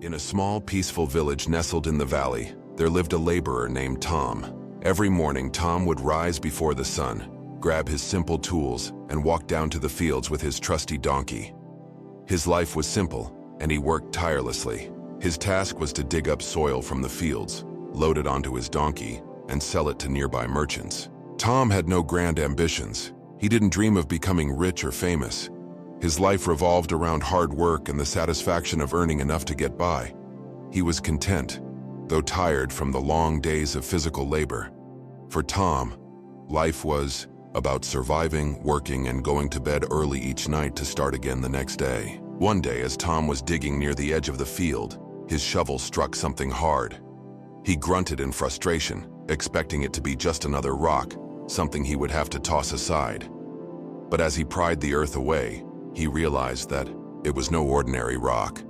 In a small, peaceful village nestled in the valley, there lived a laborer named Tom. Every morning, Tom would rise before the sun, grab his simple tools, and walk down to the fields with his trusty donkey. His life was simple, and he worked tirelessly. His task was to dig up soil from the fields, load it onto his donkey, and sell it to nearby merchants. Tom had no grand ambitions. He didn't dream of becoming rich or famous. His life revolved around hard work and the satisfaction of earning enough to get by. He was content, though tired from the long days of physical labor. For Tom, life was about surviving, working, and going to bed early each night to start again the next day. One day, as Tom was digging near the edge of the field, his shovel struck something hard. He grunted in frustration, expecting it to be just another rock, something he would have to toss aside. But as he pried the earth away, he realized that it was no ordinary rock.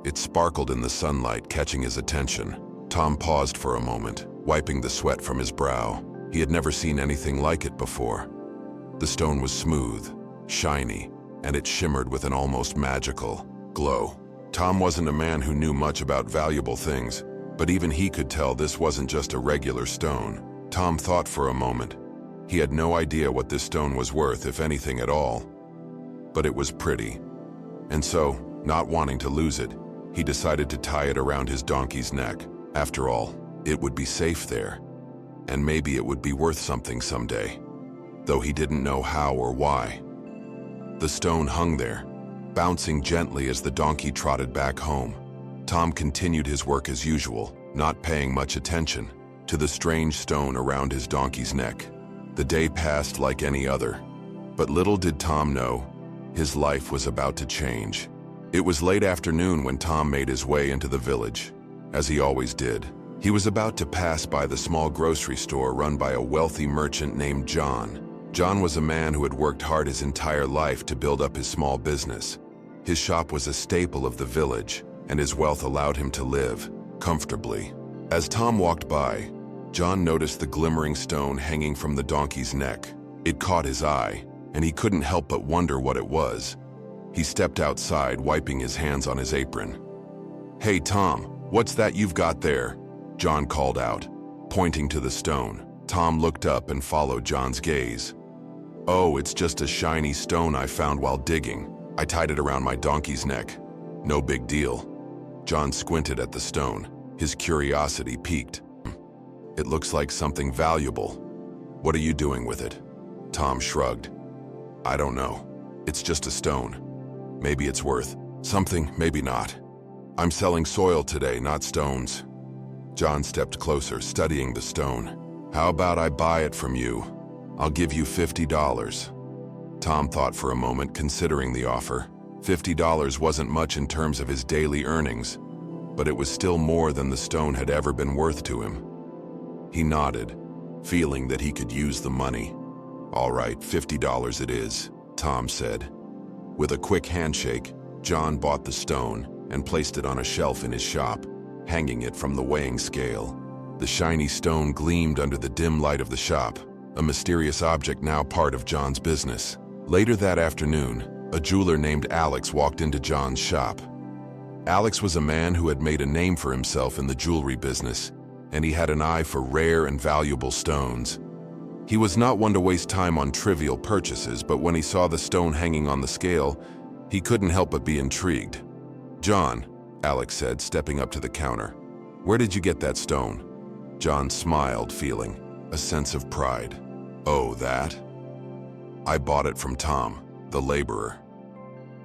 It sparkled in the sunlight, catching his attention. Tom paused for a moment, wiping the sweat from his brow. He had never seen anything like it before. The stone was smooth, shiny, and it shimmered with an almost magical glow. Tom wasn't a man who knew much about valuable things, but even he could tell this wasn't just a regular stone. Tom thought for a moment. He had no idea what this stone was worth, if anything at all. But it was pretty. And so, not wanting to lose it, he decided to tie it around his donkey's neck. After all, it would be safe there. And maybe it would be worth something someday, though he didn't know how or why. The stone hung there, bouncing gently as the donkey trotted back home. Tom continued his work as usual, not paying much attention to the strange stone around his donkey's neck. The day passed like any other, but little did Tom know, his life was about to change. It was late afternoon when Tom made his way into the village, as he always did. He was about to pass by the small grocery store run by a wealthy merchant named John. John was a man who had worked hard his entire life to build up his small business. His shop was a staple of the village, and his wealth allowed him to live comfortably. As Tom walked by, John noticed the glimmering stone hanging from the donkey's neck. It caught his eye, and he couldn't help but wonder what it was. He stepped outside, wiping his hands on his apron. "Hey, Tom, what's that you've got there?" John called out, pointing to the stone. Tom looked up and followed John's gaze. "Oh, it's just a shiny stone I found while digging. I tied it around my donkey's neck. No big deal." John squinted at the stone, his curiosity piqued. "It looks like something valuable. What are you doing with it?" Tom shrugged. "I don't know. It's just a stone. Maybe it's worth something, maybe not. I'm selling soil today, not stones." John stepped closer, studying the stone. "How about I buy it from you? I'll give you $50. Tom thought for a moment, considering the offer. $50 wasn't much in terms of his daily earnings, but it was still more than the stone had ever been worth to him. He nodded, feeling that he could use the money. "All right, $50 it is," Tom said. With a quick handshake, John bought the stone and placed it on a shelf in his shop, hanging it from the weighing scale. The shiny stone gleamed under the dim light of the shop, a mysterious object now part of John's business. Later that afternoon, a jeweler named Alex walked into John's shop. Alex was a man who had made a name for himself in the jewelry business, and he had an eye for rare and valuable stones. He was not one to waste time on trivial purchases, but when he saw the stone hanging on the scale, he couldn't help but be intrigued. "John," Alex said, stepping up to the counter, "where did you get that stone?" John smiled, feeling a sense of pride. "Oh, that? I bought it from Tom, the laborer.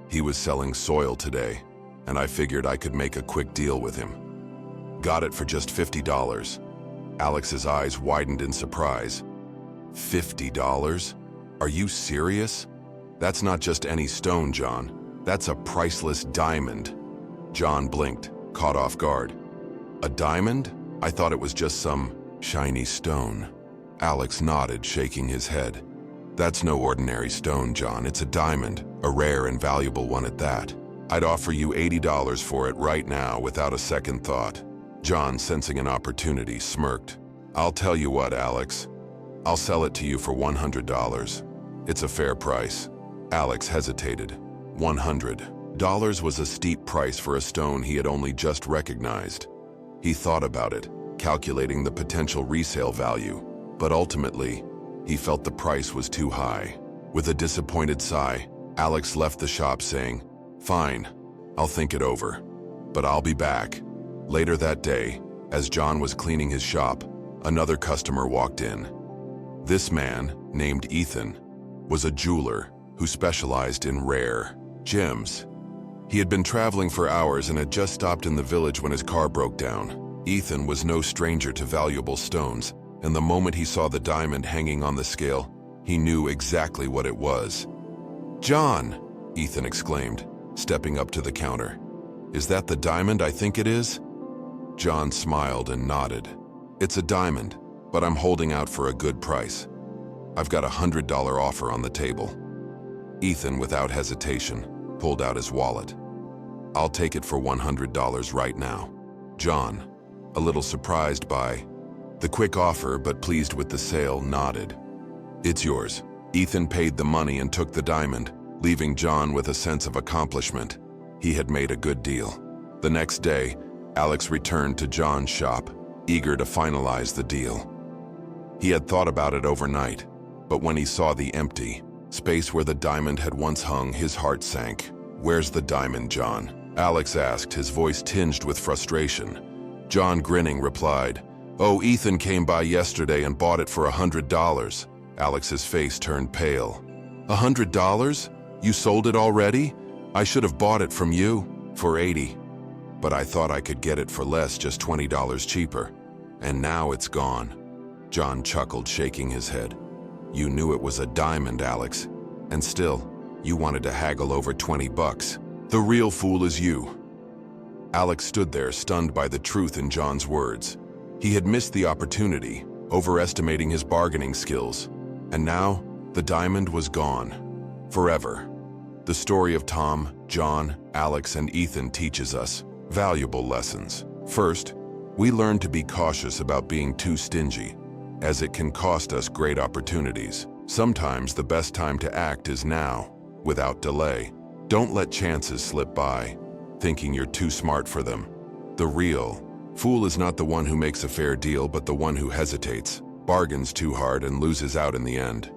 He was selling soil today, and I figured I could make a quick deal with him. Got it for just $50. Alex's eyes widened in surprise. $50? Are you serious? That's not just any stone, John. That's a priceless diamond. John blinked, caught off guard. A diamond? I thought it was just some shiny stone. Alex nodded, shaking his head. That's no ordinary stone, John. It's a diamond, a rare and valuable one at that. I'd offer you $80 for it right now without a second thought. John, sensing an opportunity, smirked. I'll tell you what, Alex. I'll sell it to you for $100. It's a fair price. Alex hesitated. $100. Dollars was a steep price for a stone he had only just recognized. He thought about it, calculating the potential resale value, but ultimately, he felt the price was too high. With a disappointed sigh, Alex left the shop saying, "Fine, I'll think it over, but I'll be back." Later that day, as John was cleaning his shop, another customer walked in. This man, named Ethan, was a jeweler who specialized in rare gems. He had been traveling for hours and had just stopped in the village when his car broke down. Ethan was no stranger to valuable stones, and the moment he saw the diamond hanging on the scale, he knew exactly what it was. "John," Ethan exclaimed, stepping up to the counter. "Is that the diamond I think it is?" John smiled and nodded. "It's a diamond, but I'm holding out for a good price. I've got a $100 offer on the table." Ethan, without hesitation, pulled out his wallet. "I'll take it for $100 right now." John, a little surprised by the quick offer but pleased with the sale, nodded. "It's yours." Ethan paid the money and took the diamond, leaving John with a sense of accomplishment. He had made a good deal. The next day, Alex returned to John's shop, eager to finalize the deal. He had thought about it overnight, but when he saw the empty space where the diamond had once hung, his heart sank. "Where's the diamond, John?" Alex asked, his voice tinged with frustration. John, grinning, replied, "Oh, Ethan came by yesterday and bought it for $100. Alex's face turned pale. $100? You sold it already? I should have bought it from you for $80. But I thought I could get it for less, just $20 cheaper. And now it's gone." John chuckled, shaking his head. "You knew it was a diamond, Alex, and still, you wanted to haggle over $20. The real fool is you." Alex stood there, stunned by the truth in John's words. He had missed the opportunity, overestimating his bargaining skills. And now, the diamond was gone. Forever. The story of Tom, John, Alex, and Ethan teaches us valuable lessons. First, we learn to be cautious about being too stingy, as it can cost us great opportunities. Sometimes the best time to act is now, without delay. Don't let chances slip by, thinking you're too smart for them. The real fool is not the one who makes a fair deal, but the one who hesitates, bargains too hard, and loses out in the end.